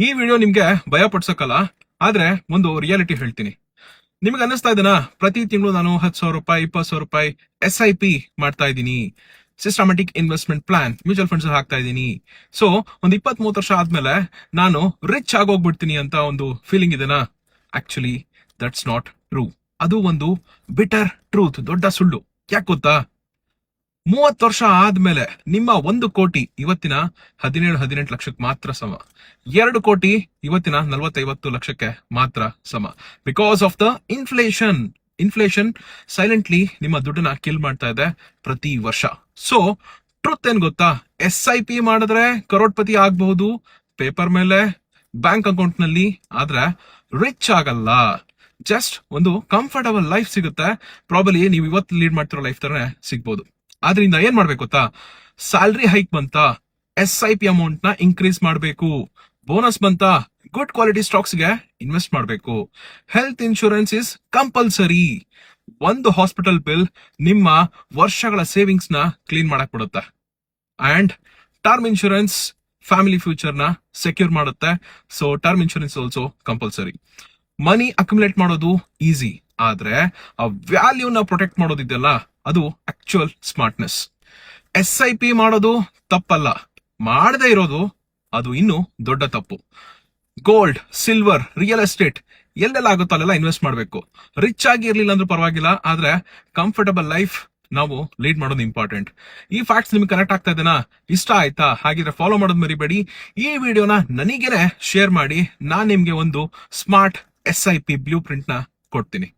ಈ ವಿಡಿಯೋ ನಿಮ್ಗೆ ಭಯ ಪಡ್ಸಕ್ಕಲ್ಲ, ಆದ್ರೆ ಒಂದು ರಿಯಾಲಿಟಿ ಹೇಳ್ತೀನಿ. ನಿಮ್ಗೆ ಅನ್ನಿಸ್ತಾ ಇದೆನಾ, ಪ್ರತಿ ತಿಂಗಳು ನಾನು 10,000 ರೂಪಾಯಿ 20,000 ರೂಪಾಯಿ SIP ಮಾಡ್ತಾ ಇದ್ದೀನಿ, systematic investment plan mutual funds ಹಾಕ್ತಾ ಇದ್ದೀನಿ. ಸೊ ಒಂದು 20-30 ವರ್ಷ ಆದ್ಮೇಲೆ ನಾನು ರಿಚ್ ಆಗೋಗ್ಬಿಡ್ತೀನಿ ಅಂತ ಒಂದು ಫೀಲಿಂಗ್ ಇದೆನಾ? Actually that's not true. ಅದು ಒಂದು ಬಿಟರ್ ಟ್ರೂತ್, ದೊಡ್ಡ ಸುಳ್ಳು. ಯಾಕೆ ಗೊತ್ತಾ? 30 ವರ್ಷ ಆದ್ಮೇಲೆ ನಿಮ್ಮ 1 ಕೋಟಿ ಇವತ್ತಿನ 17-18 ಲಕ್ಷಕ್ಕೆ ಮಾತ್ರ ಸಮ. 2 ಕೋಟಿ ಇವತ್ತಿನ 40-50 ಲಕ್ಷಕ್ಕೆ ಮಾತ್ರ ಸಮ. Because of the inflation silently ನಿಮ್ಮ ದುಡ್ಡನ್ನ ಕಿಲ್ ಮಾಡ್ತಾ ಇದೆ ಪ್ರತಿ ವರ್ಷ. ಸೊ ಟ್ರೂತ್ ಏನ್ ಗೊತ್ತಾ? SIP ಮಾಡಿದ್ರೆ ಕರೋಡ್ಪತಿ ಆಗಬಹುದು ಪೇಪರ್ ಮೇಲೆ, ಬ್ಯಾಂಕ್ ಅಕೌಂಟ್ ನಲ್ಲಿ, ಆದ್ರೆ ರಿಚ್ ಆಗಲ್ಲ. ಜಸ್ಟ್ ಒಂದು ಕಂಫರ್ಟಬಲ್ ಲೈಫ್ ಸಿಗುತ್ತೆ. ಪ್ರಾಬಲಿ ನೀವು ಇವತ್ತು ಲೀಡ್ ಮಾಡ್ತಿರೋ ಲೈಫ್ ತರನೇ ಸಿಗ್ಬೋದು. ಆದ್ರಿಂದ ಏನ್ ಮಾಡ್ಬೇಕು ಗೊತ್ತಾ? ಸ್ಯಾಲರಿ ಹೈಕ್ ಬಂತ, SIP ಅಮೌಂಟ್ ನ ಇನ್ಕ್ರೀಸ್ ಮಾಡಬೇಕು. ಬೋನಸ್ ಬಂತ, ಗುಡ್ ಕ್ವಾಲಿಟಿ ಸ್ಟಾಕ್ಸ್ ಗೆ ಇನ್ವೆಸ್ಟ್ ಮಾಡಬೇಕು. Health insurance is compulsory. ಒಂದು ಹಾಸ್ಪಿಟಲ್ ಬಿಲ್ ನಿಮ್ಮ ವರ್ಷಗಳ ಸೇವಿಂಗ್ಸ್ ನ ಕ್ಲೀನ್ ಮಾಡಕ್ ಬಿಡುತ್ತೆ. And term insurance family future ನ ಸೆಕ್ಯೂರ್ ಮಾಡುತ್ತೆ. So term insurance also compulsory. Money accumulate ಮಾಡೋದು ಈಸಿ, ಆದ್ರೆ ಆ ವ್ಯಾಲ್ಯೂನ ಪ್ರೊಟೆಕ್ಟ್ ಮಾಡೋದಿದೆಯಲ್ಲ, ಅದು ಆಕ್ಚುಯಲ್ ಸ್ಮಾರ್ಟ್ನೆಸ್. SIP ಮಾಡೋದು ತಪ್ಪಲ್ಲ, ಮಾಡದೇ ಇರೋದು ಅದು ಇನ್ನು ದೊಡ್ಡ ತಪ್ಪು. ಗೋಲ್ಡ್, ಸಿಲ್ವರ್, ರಿಯಲ್ ಎಸ್ಟೇಟ್ ಎಲ್ಲೆಲ್ಲ ಆಗುತ್ತೋ ಅಲ್ಲೆಲ್ಲ ಇನ್ವೆಸ್ಟ್ ಮಾಡಬೇಕು. ರಿಚ್ ಆಗಿ ಇರ್ಲಿಲ್ಲ ಅಂದ್ರೂ ಪರವಾಗಿಲ್ಲ, ಆದ್ರೆ ಕಂಫರ್ಟಬಲ್ ಲೈಫ್ ನಾವು ಲೀಡ್ ಮಾಡೋದು ಇಂಪಾರ್ಟೆಂಟ್. ಈ ಫ್ಯಾಕ್ಟ್ಸ್ ನಿಮ್ಗೆ ಕನೆಕ್ಟ್ ಆಗ್ತಾ ಇದೆನಾ? ಇಷ್ಟ ಆಯ್ತಾ? ಹಾಗಿದ್ರೆ ಫಾಲೋ ಮಾಡೋದು ಮರಿಬೇಡಿ. ಈ ವಿಡಿಯೋನ ನನಗೇನೆ ಶೇರ್ ಮಾಡಿ. ನಾನ್ ನಿಮ್ಗೆ ಒಂದು ಸ್ಮಾರ್ಟ್ SIP ಬ್ಲೂ ಪ್ರಿಂಟ್ ನ ಕೊಡ್ತೀನಿ.